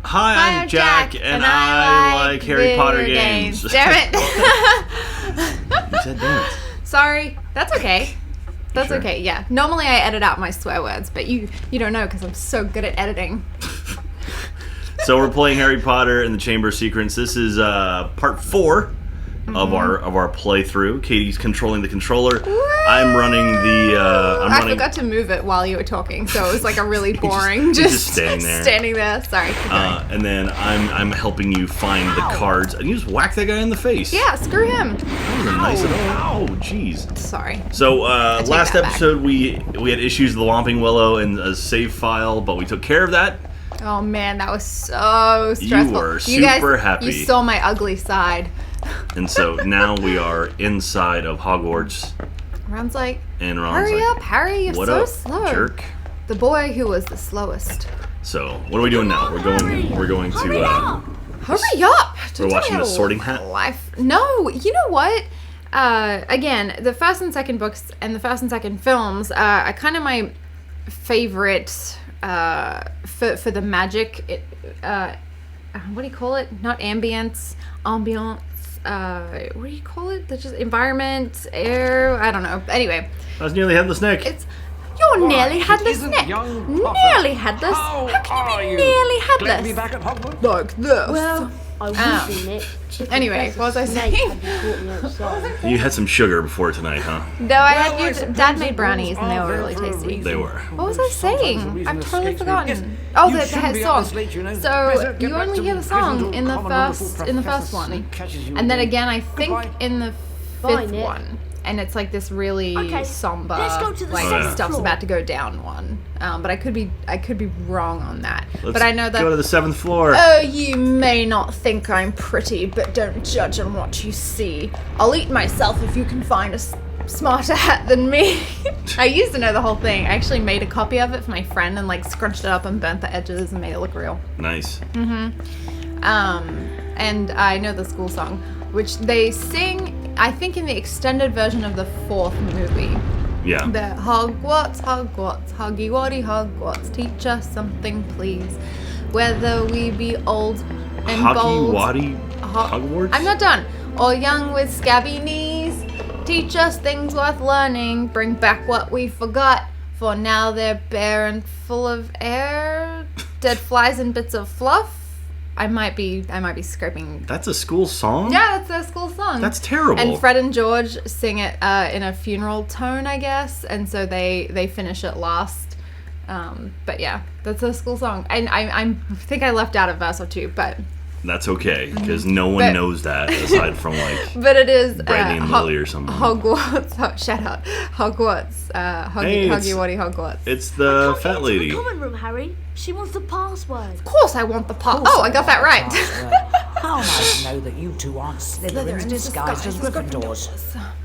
Hi, I'm Jack, and I like Harry Potter games. Damn it. You said damn it. Sorry. That's okay. That's sure? okay, yeah. Normally I edit out my swear words, but you don't know because I'm so good at editing. So we're playing Harry Potter and the Chamber of Secrets. This is part 4 of our playthrough. Katie's controlling the controller. Woo! I'm running the. I forgot to move it while you were talking, so it was like a really boring just standing there. Standing there. Sorry. And then I'm helping you find the cards. And you just whack that guy in the face. Yeah, screw him. That wasn't nice at all. Oh, jeez. Sorry. So last episode we had issues with the Whomping Willow and a save file, but we took care of that. Oh man, that was so stressful. You were super happy. You saw my ugly side. And so now we are inside of Hogwarts. Ron's like, and Ron's hurry like, up, Harry, you're what so up, slow. Jerk. The boy who was the slowest. So, what are we doing now? We're going to Hurry up! we're watching the Sorting Hat? Life. No, you know what? Again, the first and second books and the first and second films are kind of my favorite for the magic. What do you call it? Not ambience. What do you call it? Just environment, air. I don't know. Anyway, I was nearly headless neck. You're nearly headless neck. Nearly headless. How can you be nearly headless? Glad to be back at Hogwarts? Like this. Well, I would be, Nick. Anyway, what was I saying? You had some sugar before tonight, huh? No, I had Dad made brownies and they were really tasty. They were. What was I saying? I've totally forgotten. Oh, the song. So you only hear the song in the first one, and then again I think in the fifth one, and it's like this really somber, like stuff's about to go down one. But I could be wrong on that. But I know that. Go to the 7th floor. Oh, you may not think I'm pretty, but don't judge on what you see. I'll eat myself if you can find a smarter hat than me. I used to know the whole thing. I actually made a copy of it for my friend and like scrunched it up and burnt the edges and made it look real. Nice. And I know the school song, which they sing, I think, in the extended version of the 4th movie. Yeah. The Hogwarts, Hoggy Waddy Hogwarts, teach us something, please. Whether we be old and bold. Waddy Hogwarts? I'm not done. Or young with scabby knees, teach us things worth learning. Bring back what we forgot, for now they're bare and full of air. Dead flies and bits of fluff. I might be scraping. That's a school song? Yeah, that's their school song. That's terrible. And Fred and George sing it in a funeral tone, I guess, and so they finish it last. But yeah, that's a school song. And I think I left out a verse or two, but that's okay, because no one knows that aside from like. But it is Brandy and Lily or something. Hogwarts. Shut up. Hogwarts. Huggy Waddy Hogwarts. It's the fat lady. The common room, Harry. She wants the password. Of course, I want the Oh, I got that right. How am I to know that you two aren't Slytherins disguised as Gryffindors?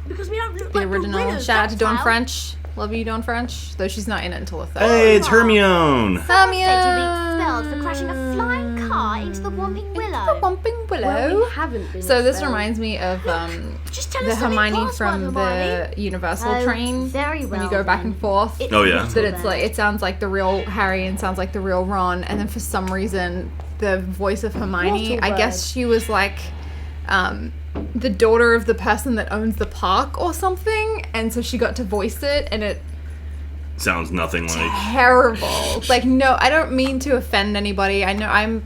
Because we don't look The like original. gorillas, Shout out to that's Dawn how. French. Love you, Dawn French. Though she's not in it until the 3rd. Hey, it's Hermione. Expelled for crashing a flying car into the Whomping Willow. The Whomping Willow. Well, we haven't been So this expelled. reminds me of Just tell the us something Hermione password, from the Hermione. Universal Oh, train. very When you well go back then. and forth. Oh, yeah. That it's like, it sounds like the real Harry and sounds like the real Ron, and then for some reason the voice of Hermione, I guess she was like the daughter of the person that owns the park or something, and so she got to voice it, and it Sounds nothing like. terrible. Like, no, I don't mean to offend anybody. I know I'm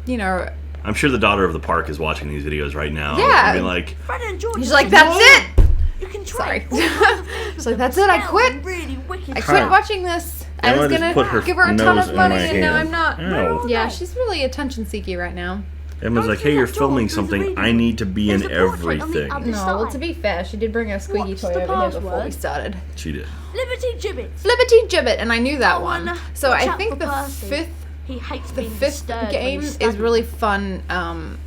I'm sure the daughter of the park is watching these videos right now. Yeah. And be like, Fred and George. she's like, that's it. You can Sorry. try. She's like, that's it, I quit. Really wicked. I quit watching this. I Emma was just gonna put her give her a ton nose of in money, my and now hand. I'm not. Ow. Yeah, she's really attention seeky right now. Emma's like, hey, you're filming something. I need to be in There's a portrait on the everything. other No, well, side. to be fair, she did bring a squeaky What's toy the over here before we password? started. She did. Liberty Gibbets. Liberty Gibbet, and I knew that Oh, one. and, So watch I out think for the Percy. fifth He hates The being fifth disturbed when game he's is studying. really fun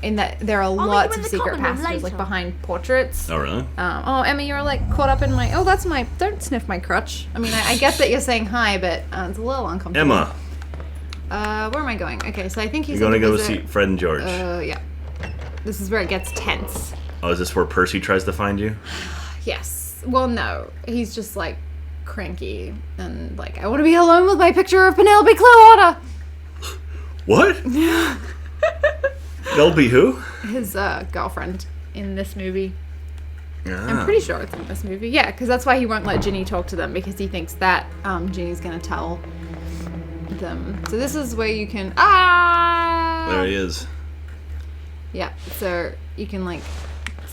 in that there are meet you lots in of the secret common room passages, like later. behind portraits. Oh, really? Oh, Emma, you're like caught up in my. Oh, that's my. Don't sniff my crutch. I mean, I get that you're saying hi, but it's a little uncomfortable. Emma, where am I going? Okay, so I think he's you're going to go visit- see Fred and George. Yeah. This is where it gets tense. Oh, is this where Percy tries to find you? Yes. Well, no. He's just like cranky and like, I want to be alone with my picture of Penelope Clearwater. What? They'll be who? His girlfriend in this movie. Yeah. I'm pretty sure it's in this movie. Yeah, because that's why he won't let Ginny talk to them, because he thinks that Ginny's going to tell them. So this is where you can... There he is. Yeah, so you can, like,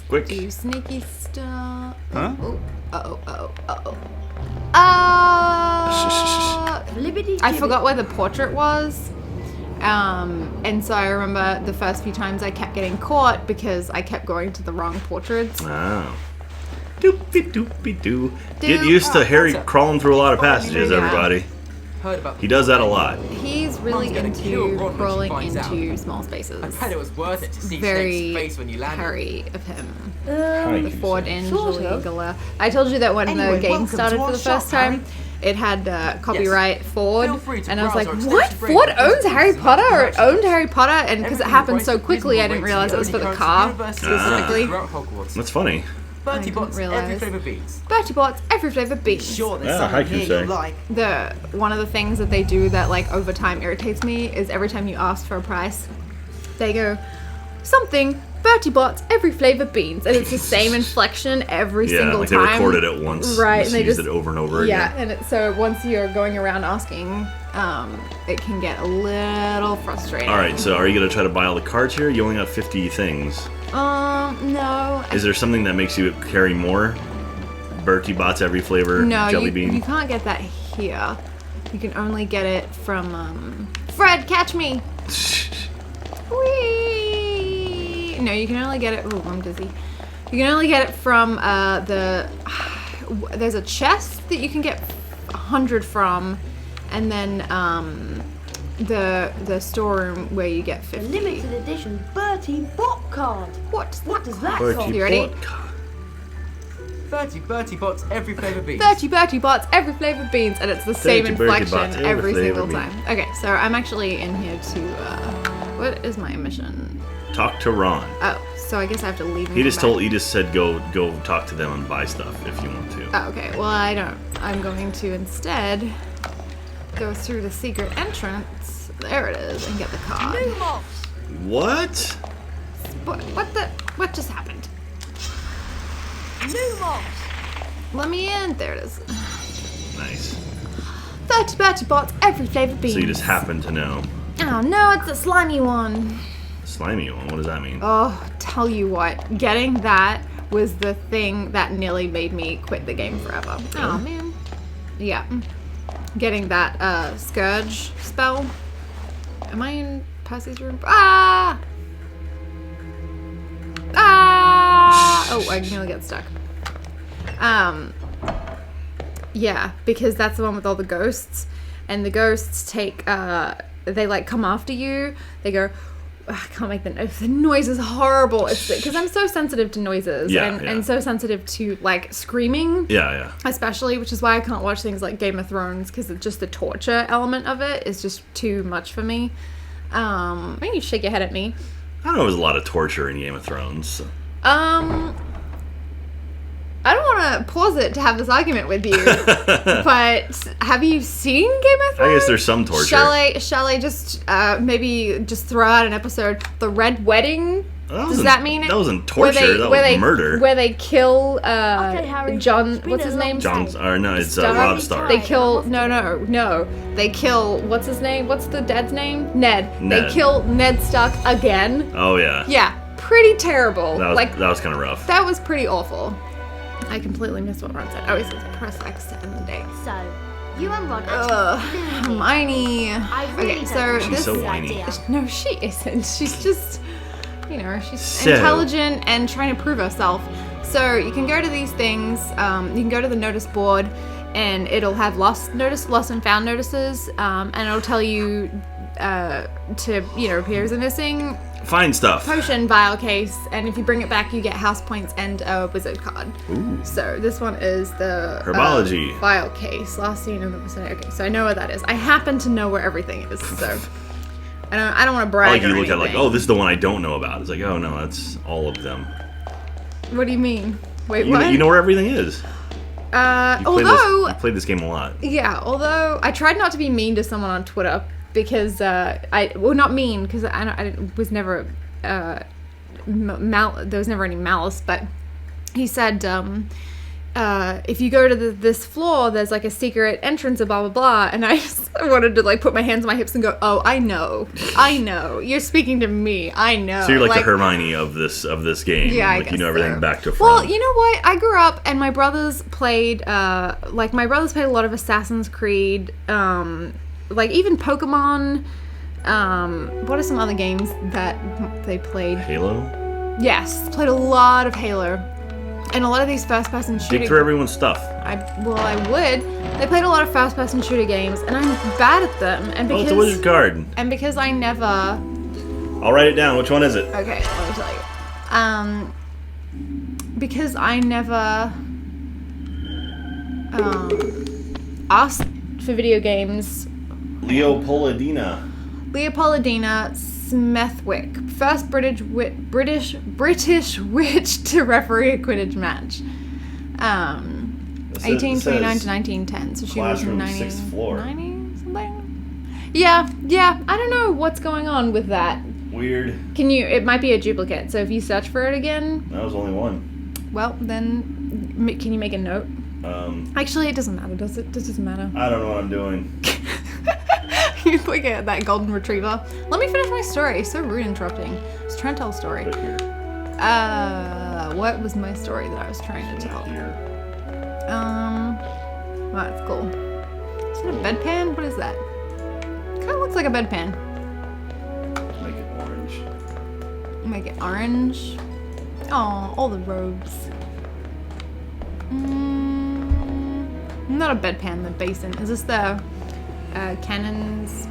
Quick. do sneaky stuff. Huh? I forgot where the portrait was. And so I remember the first few times I kept getting caught because I kept going to the wrong portraits. Oh. Doopy doopy doo. Get used to Harry crawling through a lot of passages, everybody. He does that a lot. He's really into crawling into small spaces. I bet it was worth it to see Very Snape's face when you landed. Harry of him. Hi, The Ford Susan. Angela. I told you that when the game started for the first time, it had copyright Ford, Feel free to and I was browse like, our what? extensive Ford range of owns books Harry and Potter? Or it commercials. owned Harry Potter? And because it Everything happened right so to quickly, I reasonable didn't rates realize it was the for the only car currency university specifically. throughout Hogwarts. That's funny. Bertie didn't Bott's every realise. flavour beans. Bertie Bott's every flavour beans. Sure, there's Yeah, something hi, here Kusei. you like. One of the things that they do that like over time irritates me is every time you ask for a price, they go something Bertie Bott's every flavour beans, and it's the same inflection every Yeah, single like time. they recorded it once. Right, Just and they used just it over and over yeah, again. and so once you're going around asking, it can get a little frustrating. All right, so are you gonna try to buy all the cards here? You only got 50 things. No. Is there something that makes you carry more? Bertie Bott's every flavor No, jelly you bean. can't get that here. You can only get it from Fred, catch me! Whee! No, you can only get it. Oh, I'm dizzy. You can only get it from there's a chest that you can get 100 from, and then the storeroom where you get 50. Limited edition Bertie Bott card. What? What does that Bertie cost? You ready? Bott. 30 Bertie Bott's every flavour beans. 30 Bertie Bott's every flavour beans, and it's the same 30 Bertie inflection Bott's every flavour single beans. time. Okay, so I'm actually in here to what is my mission? Talk to Ron. Oh, so I guess I have to leave. And He come back. just said go talk to them and buy stuff if you want to. Oh, okay. Well, I don't. I'm going to instead go through the secret entrance. There it is, and get the card. What? What just happened? Let me in. There it is. Nice. 30 Bertie Bott's every flavour beans. So you just happen to know. Oh no, it's the slimy one. Slimy one, what does that mean? Oh, tell you what, getting that was the thing that nearly made me quit the game forever. Oh man. Yeah. Getting that Scourge spell. Am I in Percy's room? Ah! Oh, I nearly get stuck. Yeah, because that's the one with all the ghosts, and the ghosts take they like come after you. They go, I can't make the noise is horrible. It's because I'm so sensitive to noises and so sensitive to like screaming. Yeah. Especially, which is why I can't watch things like Game of Thrones, because it's just the torture element of it is just too much for me. Maybe you shake your head at me. I don't know, there's a lot of torture in Game of Thrones. So. I don't want to pause it to have this argument with you, but have you seen Game of Thrones? I guess there's some torture. Shall I just maybe just throw out an episode, The Red Wedding? Does that mean that wasn't torture? That was murder. Where they kill Harry, John. it's been What's a his long name? time. It's Stark. Rob Stark. They kill. No. They kill. What's his name? What's the dad's name? Ned. Ned. They kill Ned Stark again. Oh yeah. Yeah, pretty terrible. That was kind of rough. That was pretty awful. I completely missed what Ron said. Oh, he says press X to end the day. So, you and Ron actually Hermione. I really Okay, don't so think She's so this whiny. idea. No, she isn't. She's just, she's So- intelligent and trying to prove herself. So you can go to these things. You can go to the notice board, and it'll have lost and found notices, and it'll tell you here's a missing Find stuff. potion vial case, and if you bring it back, you get house points and a wizard card. Ooh. So this one is the Herbology. vial case. Last seen in the vicinity. Okay, so I know what that is. I happen to know where everything is. So I don't want to brag. Like you or look at like, anything. oh, this is the one I don't know about. It's like, oh no, that's all of them. What do you mean? Wait, You, what? you know where everything is. Although You played this game a lot. although I tried not to be mean to someone on Twitter because not mean because I was never there was never any malice, but he said, if you go to this floor, there's like a secret entrance and blah blah blah. And I just wanted to like put my hands on my hips and go, oh, I know, you're speaking to me, I know. So you're like the Hermione of this game. Yeah, like you know everything so. back to front. Well, you know what? I grew up and my brothers played a lot of Assassin's Creed, like even Pokemon. What are some other games that they played? Halo? Yes, played a lot of Halo. And a lot of these first-person shooter... Dig through everyone's stuff. I would. They played a lot of first-person shooter games, and I'm bad at them. And because, it's a wizard card. And because I never... I'll write it down. Which one is it? Okay, let me tell you. Because I never asked for video games... Leopoldina Smethwick, first British witch to referee a Quidditch match. 1829 to 1910. So she was 90, 6th floor. 90 something. Yeah. I don't know what's going on with that. Weird. It might be a duplicate. So if you search for it again. That was only one. Well, then can you make a note? Actually, it doesn't matter, does it? It doesn't matter. I don't know what I'm doing. You look at that golden retriever. Let me finish my story. So rude interrupting. I was trying to tell a story. Right here. What was my story that I was trying to tell? Here. Wow, that's cool. Is it a bedpan? What is that? Kind of looks like a bedpan. Make it orange. Make it orange. Oh, all the robes. Not a bedpan, the basin. Is this the cannons?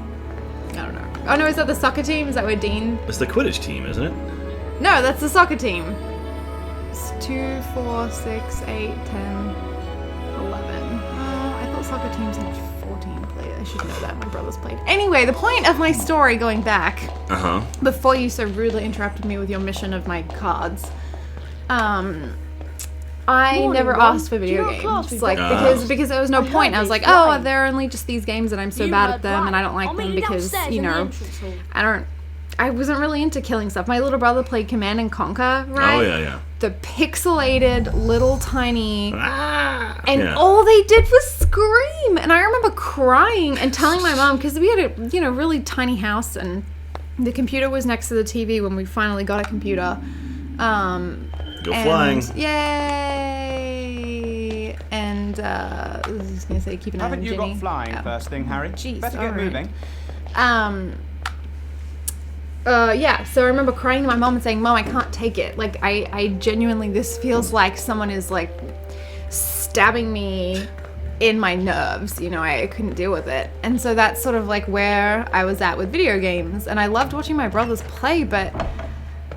I don't know. Oh no, is that the soccer team? Is that where Dean? It's the Quidditch team, isn't it? No, that's the soccer team. It's 2, 4, 6, 8, 10, 11. I thought soccer teams had 14 players. I should know that. My brothers played. Anyway, the point of my story, going back, before you so rudely interrupted me with your mission of my cards, I never asked for video games, like because there was no point. I was like, oh, they're only just these games, and I'm so bad at them, and I don't like them because I wasn't really into killing stuff. My little brother played Command and Conquer, right? Oh yeah. The pixelated little tiny, all they did was scream, and I remember crying and telling my mom because we had a really tiny house, and the computer was next to the TV when we finally got a computer. Go flying. Yay! And I was just going to say, keep an eye on Ginny. Haven't you got flying first thing, Harry? Jeez, better get moving. So I remember crying to my mom and saying, Mom, I can't take it. Like, I genuinely, this feels like someone is, like, stabbing me in my nerves. I couldn't deal with it. And so that's sort of, like, where I was at with video games. And I loved watching my brothers play, but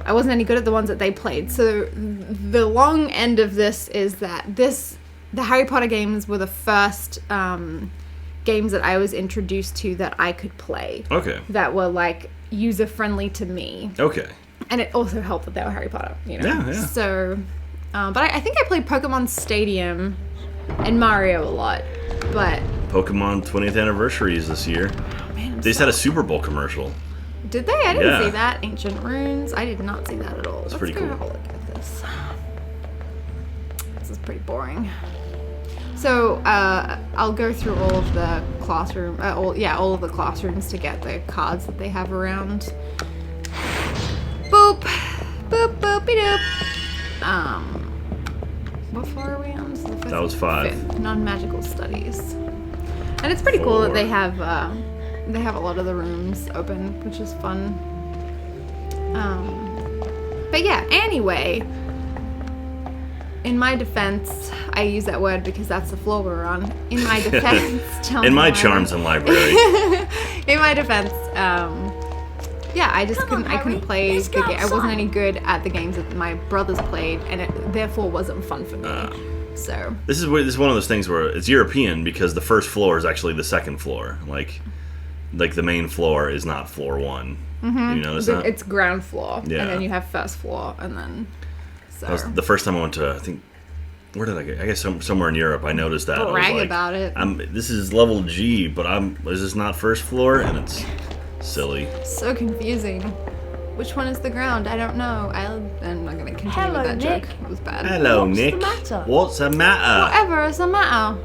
I wasn't any good at the ones that they played. So the long end of this is that the Harry Potter games were the first games that I was introduced to that I could play. Okay. That were like user friendly to me. Okay. And it also helped that they were Harry Potter. Yeah. So, but I think I played Pokemon Stadium and Mario a lot. But Pokemon 20th anniversary is this year. Oh man, they just had a Super Bowl commercial. Did they? I didn't see that. Ancient Runes. I did not see that at all. It's pretty cool. Let's go have a look at this. This is pretty boring. So I'll go through all of the classroom. All of the classrooms to get the cards that they have around. Boop, boop, boopy doop. What floor are we on? So that was 5. 5th. Non-magical studies. And it's pretty cool that they have a lot of the rooms open, which is fun. But yeah, anyway, in my defense, I use that word because that's the floor we're on. In my defense, in my charms and library. In my defense, I just couldn't play the game. I wasn't any good at the games that my brothers played, and it therefore wasn't fun for me. So this is one of those things where it's European because the first floor is actually the second floor. Like the main floor is not floor 1. Mm-hmm. You notice that? It's ground floor, yeah. And then you have first floor, and then. So. That was the first time I went to, I think, where did I go? I guess somewhere in Europe. I noticed that. Brag I was like, about it. This is level G, but is this not first floor? And it's silly. So confusing. Which one is the ground? I don't know. I'm not gonna continue Hello, with that Nick. joke. It was bad. Hello, What's the Nick. matter? What's the matter? Whatever is the matter?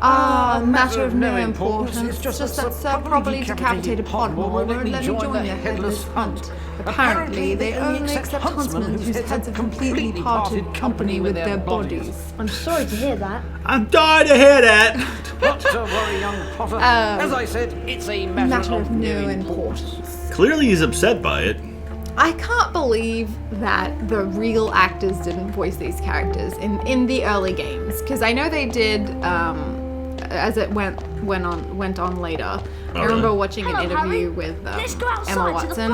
Matter of no importance. It's just that Sir Properly Decapitated Podmore won't let me join the headless hunt. Apparently, they only accept huntsmen whose heads have completely parted company with their bodies. I'm sorry to hear that. I'm dying to hear that. Not to worry, young Potter. As I said, it's a Matter of no importance. Clearly he's upset by it. I can't believe that the real actors didn't voice these characters in the early games, because I know they did as it went on later. I remember watching an interview with Emma Watson,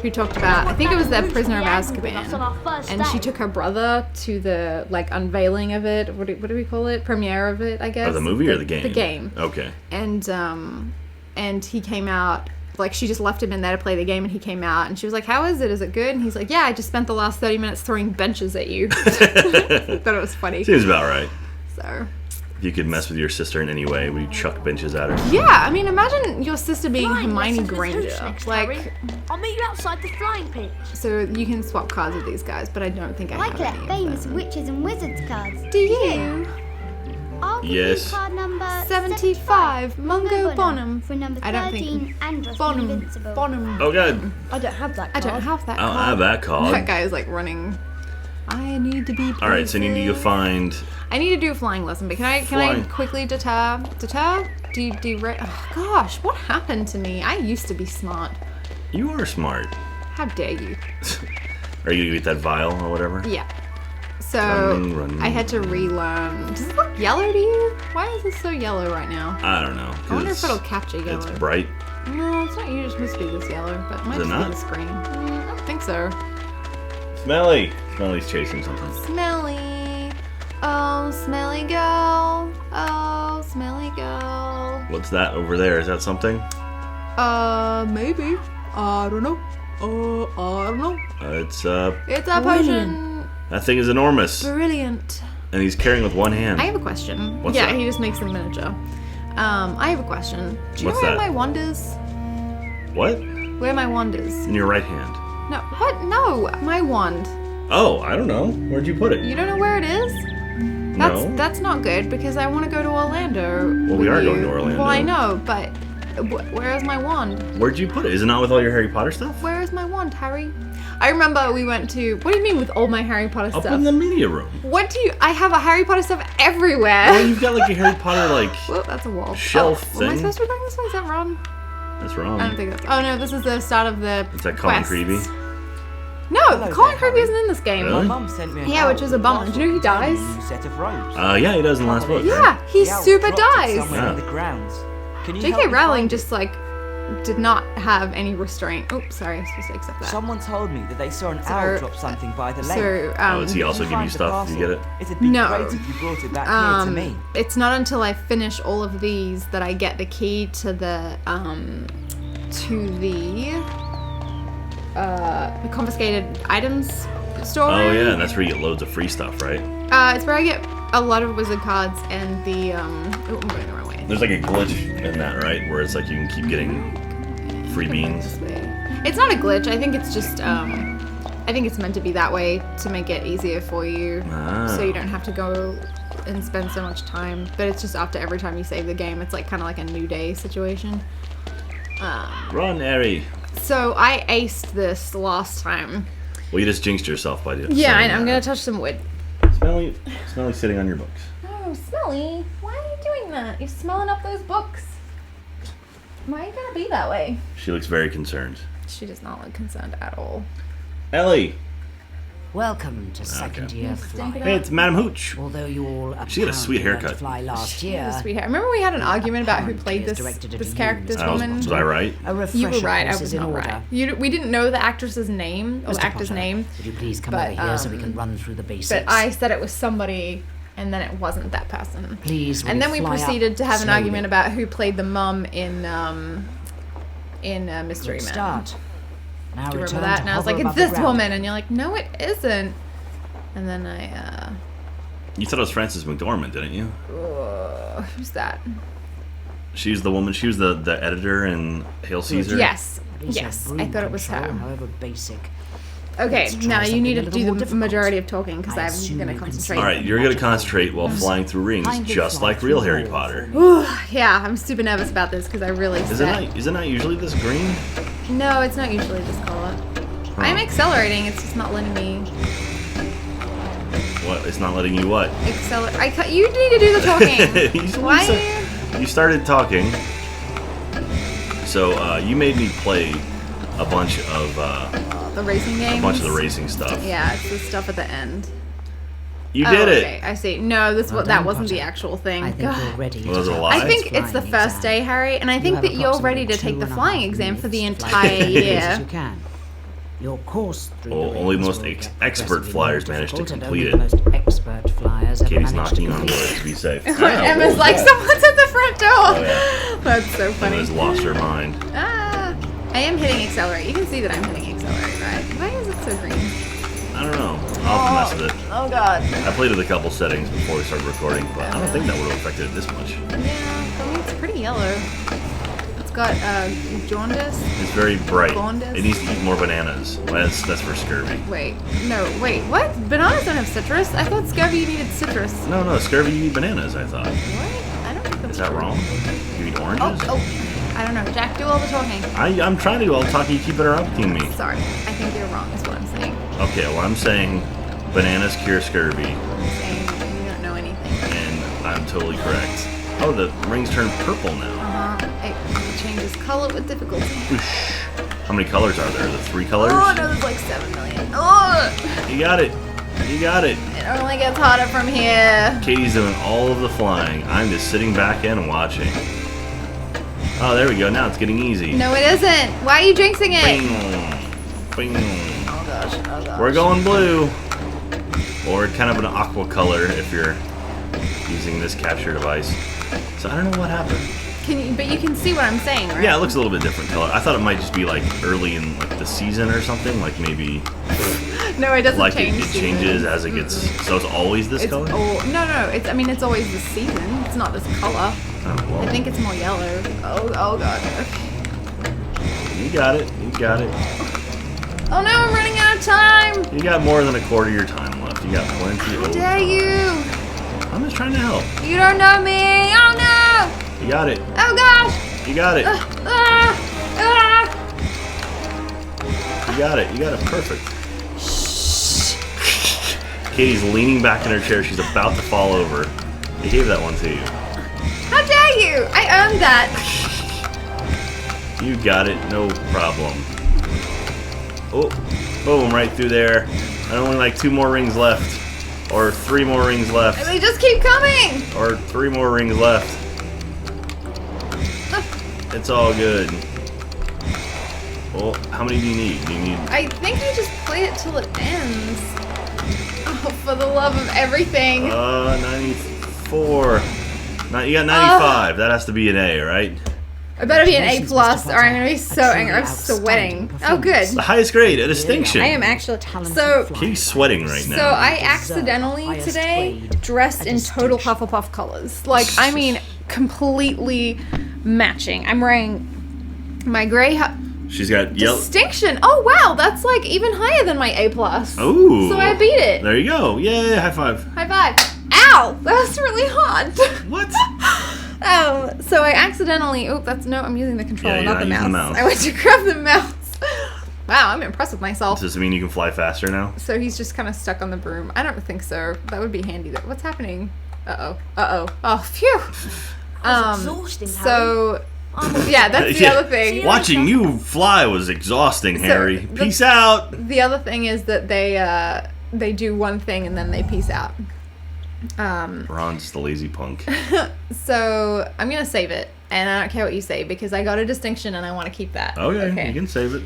who talked about, I think it was the Prisoner of Azkaban, and she took her brother to the unveiling of it. What do we call it? Premiere of it, I guess. Oh, the movie or the game? The game. Okay. And he came out. She just left him in there to play the game, and he came out, and she was like, how is it? Is it good? And he's like, yeah, I just spent the last 30 minutes throwing benches at you. I thought it was funny. Seems about right. So. If you could mess with your sister in any way, would you chuck benches at her? Yeah, I mean, imagine your sister being Hermione Granger. I'll meet you outside the flying pitch. So you can swap cards with these guys, but I don't think I I have collect any famous of them. witches and wizards cards. Do you? I'll give Yes. you card number 75, Mungo Bonham. For number I don't 13, think Andros the Bonham. Invincible. Bonham. Oh, God. I don't have that I card. don't have that I don't card. have that card. That guy is running. I need to be. Alright, so you need to go find... I need to do a flying lesson, but can I Flying. quickly deter? Oh, gosh, what happened to me? I used to be smart. You are smart. How dare you? Are you gonna get that vial or whatever? Yeah. So Running. I had to relearn. Does it look yellow to you? Why is this so yellow right now? I don't know. I wonder if it'll capture yellow. It's bright. No, it's not usually supposed to be this yellow, but it might Is it just be not? the screen. I don't think so. Smelly. Smelly's chasing something. Smelly. Oh, smelly girl. Oh, smelly girl. What's that over there? Is that something? Maybe. I don't know. I don't know. It's It's a potion. that thing is enormous. Brilliant. And he's carrying with one hand. I have a question. What's yeah, that? he just makes them miniature. I have a question. Do you What's know where that? my wand is? What? Where my wand is? In your right hand. No, what? No, my wand. Oh, I don't know. Where'd you put it? You don't know where it is? No. That's not good because I want to go to Orlando. Well, we with are you. going to Orlando. Well, I know, but where is my wand? Where'd you put it? Is it not with all your Harry Potter stuff? Where is my wand, Harry? I remember we went to. What do you mean with all my Harry Potter Up stuff? in the media room. What do you? I have a Harry Potter stuff everywhere. Well, you've got a Harry Potter Whoa, that's a wall. shelf Am I thing. supposed to be going this way? Is that wrong? That's wrong. I don't think that's. Oh no, this is the start of the. It's that Colin quests. Creevy. No, Hello Colin there, Creevy Harry. isn't in this game. Really? My mum sent me a Yeah, which is a bummer. Do you know he dies? New set of robes. Yeah, he does in the last book. Yeah, he The owl super dropped it dies. somewhere Yeah. in the grounds. Can you help JK me Rowling find just it? did not have any restraint. Oops, sorry, I'm supposed to accept that. Someone told me that they saw an So, owl drop something by the lake. So, Oh, does he Can also give you find the stuff? Do you get castle? it? It'd be No. great if you brought it back here to me. It's not until I finish all of these that I get the key to the confiscated items store. Oh, yeah, and that's where you get loads of free stuff, right? It's where I get a lot of wizard cards and the oh, I'm going the wrong way. There's a glitch in that, right? Where it's you can keep getting free beans. It's not a glitch. I think it's just I think it's meant to be that way to make it easier for you, Ah. so you don't have to go and spend so much time. But it's just after every time you save the game, it's kind of like a new day situation. Run, Harry. So I aced this last time. Well, you just jinxed yourself by doing Yeah, saying I'm that. gonna touch some wood. Smelly sitting on your books. Oh, Smelly, why are you doing that? You're smelling up those books. Why are you gonna be that way? She looks very concerned. She does not look concerned at all. Ellie. Welcome to second year flying. Hey, it's Madam Hooch. Although you all She had a sweet apparently learned haircut. to fly last year, Sweetheart, remember we had an argument about who apparently played is this directed at this you, character, this Mr. woman? Was I right? a refresher You were right. I course was is in not order. right. We didn't know the actress's name or Mr. actor's Potter, name, would you please come but, over here so we can run through the basics? but I said it was somebody, and then it wasn't that person. Please, will And you then we fly up proceeded to have an slowly? argument about who played the mum in Mystery Good Man. start. Now Do you return remember that? to And I was hover like, it's above the this ground. woman, and you're like, no, it isn't. And then You thought it was Frances McDormand, didn't you? who's that? She's the woman. She was the editor in Hail Caesar. Yes. Yes, I thought it was her. However basic. Okay, Let's try now you something need a to little do more the difficult. majority of talking because I I'm assume going to you can concentrate. see All right, you're gonna concentrate while flying through rings, Kindly just fly like through real the Harry hole. Potter. Ooh, yeah, I'm super nervous about this because I really Is set. it not usually this green? No, it's not usually this color. I'm accelerating. It's just not letting me What? It's not letting you what? accelerate. You need to do the talking. Why? You started talking. So you made me play a bunch of The racing games. a bunch of the racing stuff. Yeah, it's the stuff at the end. You did Okay, it. I see. No, Well that done, wasn't the Potter. actual thing. I think God. you're ready. Was it a to lie? I think take it's the flying first exam. day, Harry, and I think You that have you're ready to approximately take the 2.5 flying exam for the minutes entire flying as fast as year. you can. Your course through Well, the only rings most will get expert progressively flyers more manage to difficult, and complete only it. the most expert flyers ever Katie's manage to knocking on wood complete it. to be safe. Emma's like, someone's at the front door. Oh, yeah. That's so funny. Emma's lost her mind. Ah, I am hitting accelerate. You can see that I'm hitting accelerate, right? Why is it so green? I don't know. I'll have to mess with it. Oh god. I played with a couple settings before we started recording, but I don't think that would have affected it this much. Yeah, for me it's pretty yellow. It's got jaundice. It's very bright. Jaundice? It needs to eat more bananas. Well, that's for scurvy. Wait, what? Bananas don't have citrus. I thought scurvy needed citrus. No, scurvy, you eat bananas, I thought. What? I don't think that's Is that true. wrong? You eat oranges? Oh. I don't know. Jack, do all the talking. I'm trying to do all the talking. You keep interrupting me. Sorry. I think you're wrong is what I'm saying. Okay, well, I'm saying bananas cure scurvy, I'm saying you don't know anything. and I'm totally correct. Oh, the rings turn purple now. It changes color with difficulty. Whoosh. How many colors are there? The 3 colors? Oh, no, there's like 7 million. Oh! You got it. You got it. It only gets hotter from here. Katie's doing all of the flying. I'm just sitting back in and watching. Oh, there we go. Now it's getting easy. No, it isn't. Why are you jinxing it? Bing. Bing. Oh gosh. We're going blue. Or kind of an aqua color if you're using this capture device. So I don't know what happened. But you can see what I'm saying, right? Yeah, it looks a little bit different color. I thought it might just be like early in like the season or something. Like maybe No, it doesn't like change. it changes as it gets. So it's always this color? No. It's always the season. It's not this color. Oh, well. I think it's more yellow. Oh god. Okay. You got it. You got it. Oh no, I'm running out of time. You got more than a quarter of your time left. You got plenty. How dare you? I'm just trying to help. You don't know me. Oh no. You got it. Oh gosh. You got it. Ah. You got it. You got it. Perfect. Katie's leaning back in her chair. She's about to fall over. I gave that one to you. How dare you? I earned that. You got it. No problem. Oh, boom, right through there. And only like 2 more rings left. Or 3 more rings left. They just keep coming. Or 3 more rings left. It's all good. Well, how many do you need? Do you need... I think you just play it till it ends. Oh, for the love of everything. 94. You got 95. That has to be an A, right? I better be an A+, or I'm gonna be so angry. I'm sweating. Oh, good. The highest grade, a distinction. I am actually. So, Katie's sweating right now. so I accidentally today dressed in total Hufflepuff colors. Like, I mean, completely matching. I'm wearing my gray She's got yellow. distinction. Oh wow, that's like even higher than my A+. Ooh. So I beat it. There you go. Yay, high five. High five. Ow! That was really hot. What? So I accidentally. Oh, I'm using the controller, Yeah, not the you're mouse. not using the mouse. I went to grab the mouse. Wow, I'm impressed with myself. Does this mean you can fly faster now? So he's just kind of stuck on the broom. I don't think so. That would be handy. What's happening? Oh, phew. Exhausting, So, yeah, that's the other thing. Watching you fly was exhausting, Harry. Peace out. The other thing is that they do one thing and then they peace out. Ron's just a lazy punk. So I'm gonna save it, and I don't care what you say because I got a distinction and I want to keep that. Okay, you can save it.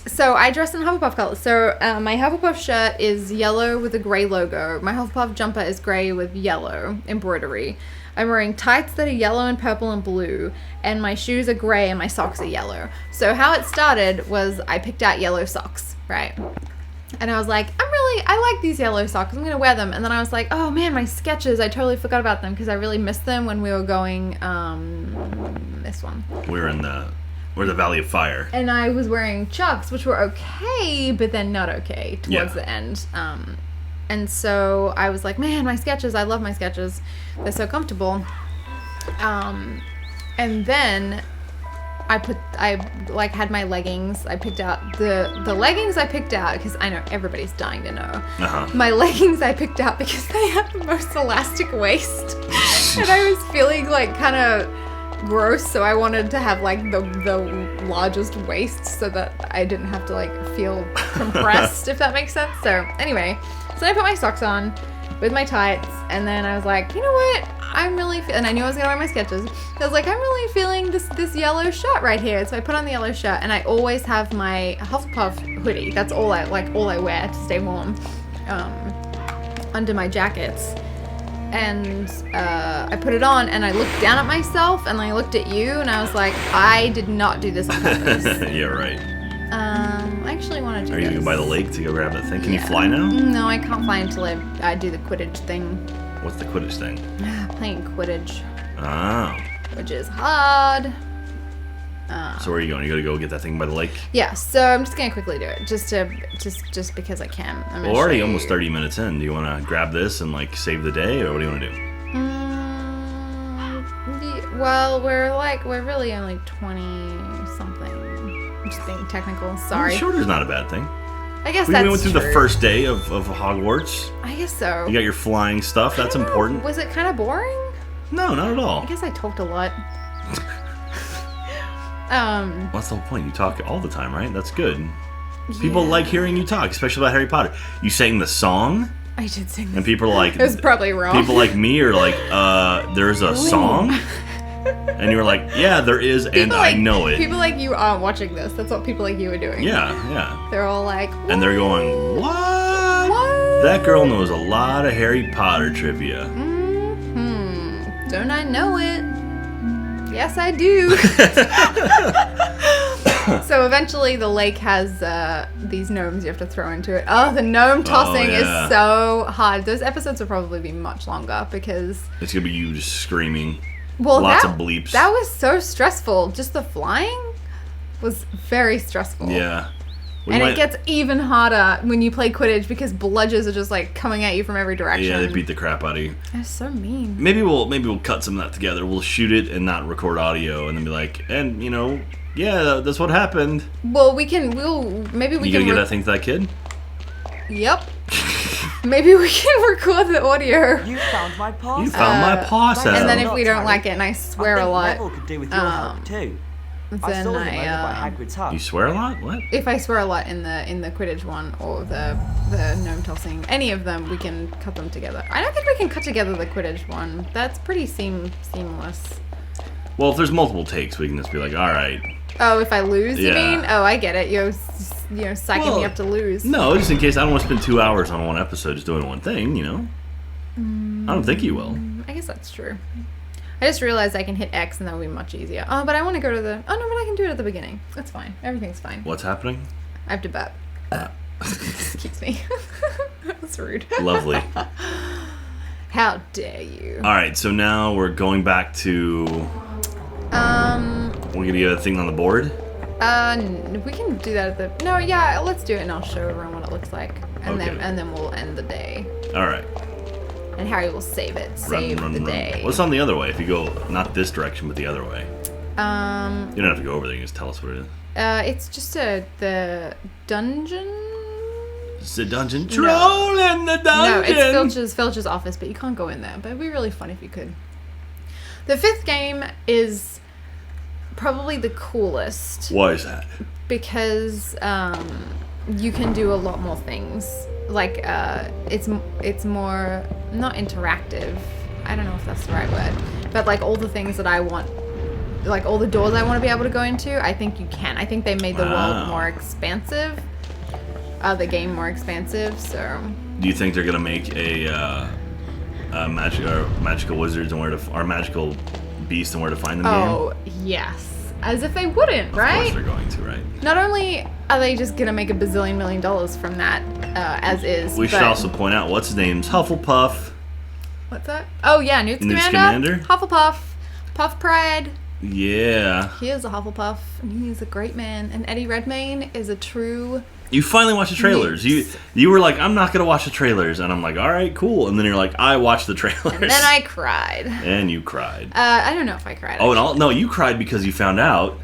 So I dress in Hufflepuff colors. So my Hufflepuff shirt is yellow with a gray logo. My Hufflepuff jumper is gray with yellow embroidery. I'm wearing tights that are yellow and purple and blue, and my shoes are gray and my socks are yellow. So how it started was I picked out yellow socks, right? And I was like, I like these yellow socks. I'm going to wear them. And then I was like, oh man, my sketches. I totally forgot about them because I really missed them when we were going, this one. We were in Or the Valley of Fire. And I was wearing Chucks, which were okay, but then not okay towards the end. And so I was like, man, my sketches, I love my sketches. They're so comfortable. And then I had my leggings. I picked out the leggings I picked out because I know everybody's dying to know. My leggings I picked out because they have the most elastic waist. And I was feeling like kind of gross, so I wanted to have like the largest waist so that I didn't have to like feel compressed, if that makes sense. So anyway, so I put my socks on with my tights, and then I was like, you know what? I'm really and I knew I was gonna wear my sketches. I was like, I'm really feeling this yellow shirt right here. So I put on the yellow shirt, and I always have my Hufflepuff hoodie. That's all I wear to stay warm under my jackets. And I put it on, and I looked down at myself, and I looked at you, and I was like, I did not do this on purpose. Yeah, right. I actually want to do this. Are you going by the lake to go grab that thing? Can you fly now? No, I can't fly until I do the Quidditch thing. What's the Quidditch thing? Playing Quidditch. Oh. Which is hard. So where are you going? You gotta go get that thing by the lake? Yeah, so I'm just gonna quickly do it, just because I can. We're already almost 30 minutes in. Do you want to grab this and like save the day, or what do you want to do? Well, we're really only 20 something. I'm just being technical. Sorry. Well, shorter's not a bad thing. I guess we that's went through true. the first day of Hogwarts. I guess so. You got your flying stuff. That's important. Was it kind of boring? No, not at all. I guess I talked a lot. What's the whole point? You talk all the time, right? That's good. People like hearing you talk, especially about Harry Potter. You sang the song. I did sing. And people are like, it was probably wrong. People like me are like, there's a song, and you were like, yeah, there is, and I know it. People like you aren't watching this. That's what people like you are doing. Yeah. They're all like, what? And they're going, what? That girl knows a lot of Harry Potter trivia. Don't I know it? Yes, I do. So eventually the lake has these gnomes you have to throw into it. Oh, the gnome tossing is so hard. Those episodes will probably be much longer because... It's going to be you just screaming. Well, lots of bleeps. That was so stressful. Just the flying was very stressful. Yeah. It gets even harder when you play Quidditch because bludgers are just like coming at you from every direction. Yeah, they beat the crap out of you. That's so mean. Maybe we'll cut some of that together. We'll shoot it and not record audio, and then be like, and you know, yeah, that's what happened. Well, maybe we You can. gonna get that thing to that kid? Yep. Maybe we can record the audio. You found my paw. You found my paw set. And then if we don't like it, and I swear a lot. Neville could do with your help too. Then I saw him over by Hagrid's hut. You swear a lot? What? If I swear a lot in the Quidditch one or the gnome tossing, any of them, we can cut them together. I don't think we can cut together the Quidditch one. That's pretty seamless. Well, if there's multiple takes, we can just be like, all right. Oh, if I lose, you Yeah. mean? Oh, I get it. You're psyching me up to lose. No, just in case I don't want to spend 2 hours on one episode just doing one thing, you know? I don't think you will. I guess that's true. I just realized I can hit X and that would be much easier. Oh, but I want to go to the... Oh, no, but I can do it at the beginning. That's fine. Everything's fine. What's happening? I have to bet. Excuse me. That's rude. Lovely. How dare you? All right, so now we're going back to... We're going to get a thing on the board? We can do that at the... No, yeah, let's do it and I'll show everyone what it looks like. And Okay. then we'll end the day. All right. And Harry will save it. Save the day. What's on the other way? If you go not this direction, but the other way. You don't have to go over there. You can just tell us what it is. It's just the dungeon. It's the dungeon troll in the dungeon. No, it's Filch's office, but you can't go in there. But it'd be really fun if you could. The fifth game is probably the coolest. Why is that? Because you can do a lot more things. Like it's more not interactive. I don't know if that's the right word, but like all the things that I want, like all the doors I want to be able to go into, I think you can. I think they made the world more expansive, the game more expansive. So. Do you think they're gonna make a magical wizards and magical beast and where to find them? Oh yes, as if they wouldn't, right? Of course they're going to, right? Not only are they just gonna make $1 bazillion million from that, as is. We should also point out what's his name's Hufflepuff. What's that? Oh yeah, Newt Scamander, Hufflepuff, Puff Pride, Yeah. He is a Hufflepuff, and he's a great man. And Eddie Redmayne is a true... You finally watched the trailers. You were like, I'm not going to watch the trailers. And I'm like, all right, cool. And then you're like, I watched the trailers. And then I cried. And you cried. I don't know if I cried. No, you cried because you found out.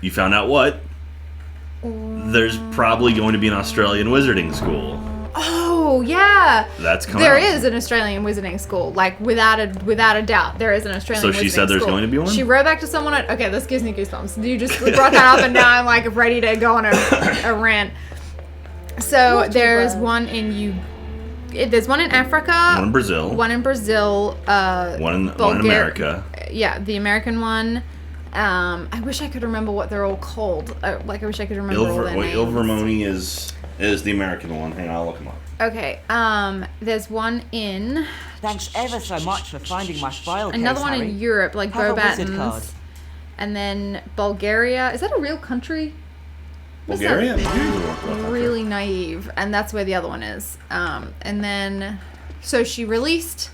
You found out what? There's probably going to be an Australian wizarding school. Oh, yeah. That's coming There out. is an Australian wizarding school. Like, without a doubt, there is an Australian wizarding school. So she said there's going to be one? She wrote back to someone okay, this gives me goosebumps. You just brought that up, and now I'm, like, ready to go on a rant. So, there's one in there's one in Africa. One in Brazil. One in Brazil. One in America. Yeah, the American one. I wish I could remember what they're all called. I wish I could remember all their names. Ilvermorny is the American one. Hang on, I'll look them up. Okay, there's one in... Thanks ever so much for finding my file case, Another one Harry. in Europe, like Have a wizard Bobatons. card. And then Bulgaria. Is that a real country? Bulgaria? Really naive. And that's where the other one is. And then... So she released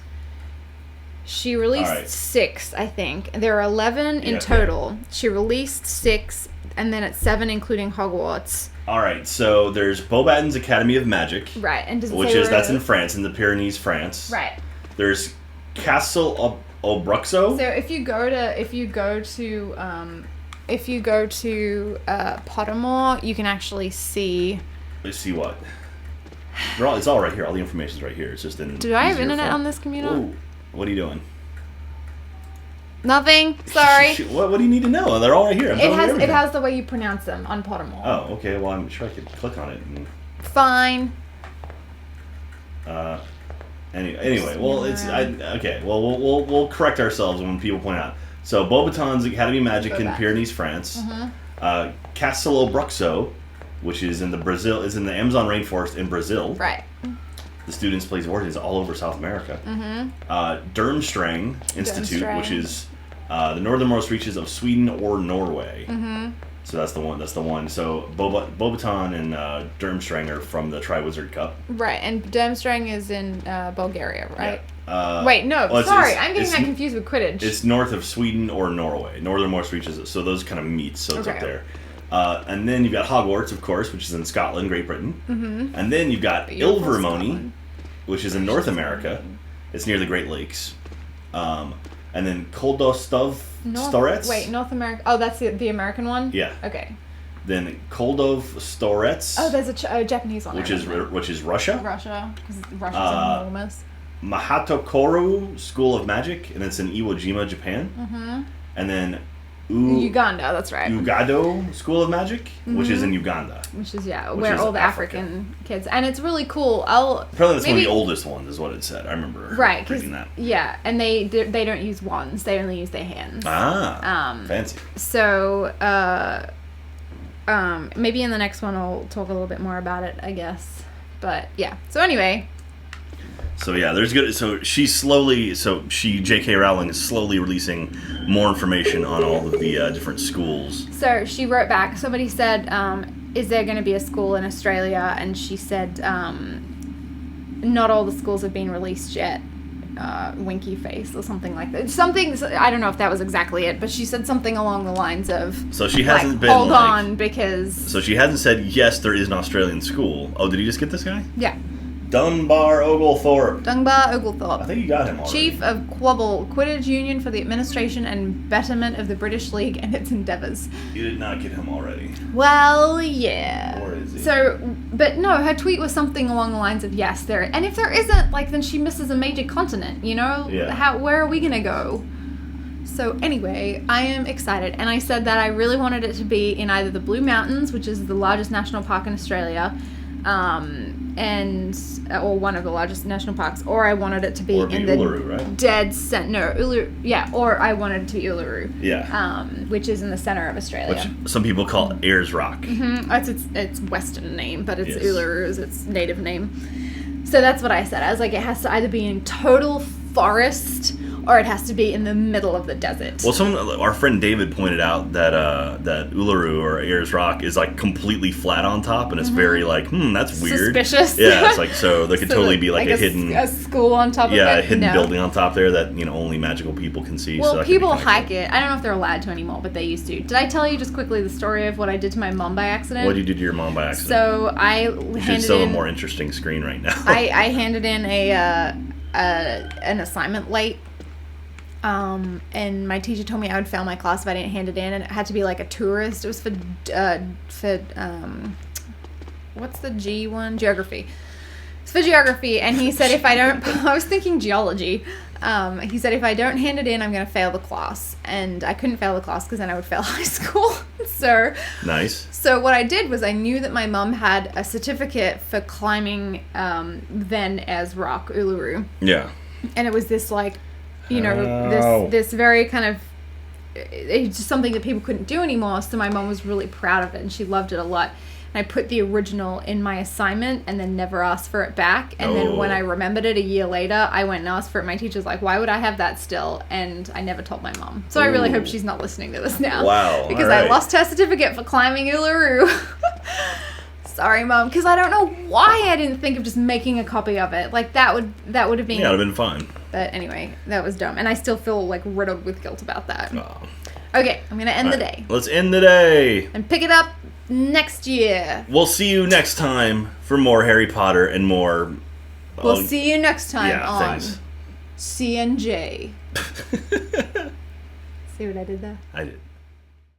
right. 6, I think. There are 11 in total. Yeah. She released 6, and then it's 7 including Hogwarts. All right, so there's Bobatons Academy of Magic. Right, and that's in France, in the Pyrenees, France. Right. There's Castle Obruxo. So if you go to Pottermore, you can actually see. Let's see what. It's all right here. All the information's right here. It's just in. Do I have internet on this computer? Whoa. What are you doing? Nothing. Sorry. What do you need to know? They're all right here. It has the way you pronounce them on Pottermore. Oh, okay. Well, I'm sure I could click on it. Fine. Anyway, well, okay. Well, we'll correct ourselves when people point out. So, Bobatons Academy of Magic in Pyrenees, France. Mm-hmm. Castle Obruxo, which is in the Amazon rainforest in Brazil. Right. The students play origins all over South America. Mm-hmm. Durmstrang Institute, which is the northernmost reaches of Sweden or Norway. Mm-hmm. So that's the one. So Bobaton and Durmstrang are from the Triwizard Cup. Right, and Durmstrang is in Bulgaria, right? Yeah. Wait, no, well, sorry, I'm getting that confused with Quidditch. It's north of Sweden or Norway, northernmost reaches. So those kind of meet. So it's up there. And then you've got Hogwarts, of course, which is in Scotland, Great Britain. Mm-hmm. And then you've got Ilvermorny, which is in North America. It's near the Great Lakes. And then Koldostov Storets. Wait, North America. Oh, that's the American one? Yeah. Okay. Then Koldov Storets. Oh, there's a Japanese one. Which is Russia. Russia, because Russia's enormous. Mahatokoru School of Magic, and it's in Iwo Jima, Japan. Mm-hmm. And then Uganda, that's right. Ugado School of Magic, which is in Uganda. Which is where all the African kids, and it's really cool. Apparently, that's one of the oldest ones, is what it said. I remember reading that. Yeah, and they don't use wands; they only use their hands. Fancy. So, maybe in the next one I'll talk a little bit more about it, I guess. But yeah. So anyway. So yeah, JK Rowling is slowly releasing more information on all of the different schools. So she wrote back, somebody said, is there going to be a school in Australia? And she said, not all the schools have been released yet. Winky face or something like that. I don't know if that was exactly it, but she said something along the lines of, so she hasn't been hold on, because... So she hasn't said, yes, there is an Australian school. Oh, did you just get this guy? Yeah. Dunbar Oglethorpe. I think you got him already. Chief of Quabble, Quidditch Union for the administration and betterment of the British League and its endeavours. You did not get him already. Well, yeah. Or is he? So, but no, her tweet was something along the lines of, yes, there... And if there isn't, then she misses a major continent, you know? Yeah. Where are we going to go? So anyway, I am excited. And I said that I really wanted it to be in either the Blue Mountains, which is the largest national park in Australia, or one of the largest national parks, or I wanted it to be in the Uluru, right? dead center. No, Uluru, yeah, or I wanted it to be Uluru. Yeah. Which is in the center of Australia. Which some people call Ayers Rock. Mm-hmm. That's its Western name, but it's Uluru is its native name. So that's what I said. I was like, it has to either be in total forest or it has to be in the middle of the desert. Well, our friend David pointed out that that Uluru or Ayers Rock is like completely flat on top, and it's very like, that's weird. Suspicious. Yeah, it's like so there could totally be like a hidden school on top of it. Yeah, a hidden building on top there that only magical people can see. Well, so people hike it. I don't know if they're allowed to anymore, but they used to. Did I tell you just quickly the story of what I did to my mom by accident? What did you do to your mom by accident? So I you should show a more interesting screen right now. I handed in an assignment late, and my teacher told me I would fail my class if I didn't hand it in, and it had to be like a tourist. It was for what's the G one? Geography. It's for geography, and he said if I don't, I was thinking geology. He said if I don't hand it in, I'm going to fail the class, and I couldn't fail the class because then I would fail high school. So nice. So what I did was I knew that my mum had a certificate for climbing then as rock Uluru. Yeah. And it was this like, this very kind of, it's just something that people couldn't do anymore. So my mum was really proud of it, and she loved it a lot. And I put the original in my assignment and then never asked for it back. And then when I remembered it a year later, I went and asked for it. My teacher's like, why would I have that still? And I never told my mom. So I really hope she's not listening to this now. Wow. Because I lost her certificate for climbing Uluru. Sorry, Mom. Because I don't know why I didn't think of just making a copy of it. Like, that would have been... Yeah, it would have been fun. But anyway, that was dumb. And I still feel, like, riddled with guilt about that. Oh. Okay, I'm going to end the day. Let's end the day. And pick it up next year. We'll see you next time for more Harry Potter and more... We'll see you next time on thanks. CNJ. See what I did there? I did.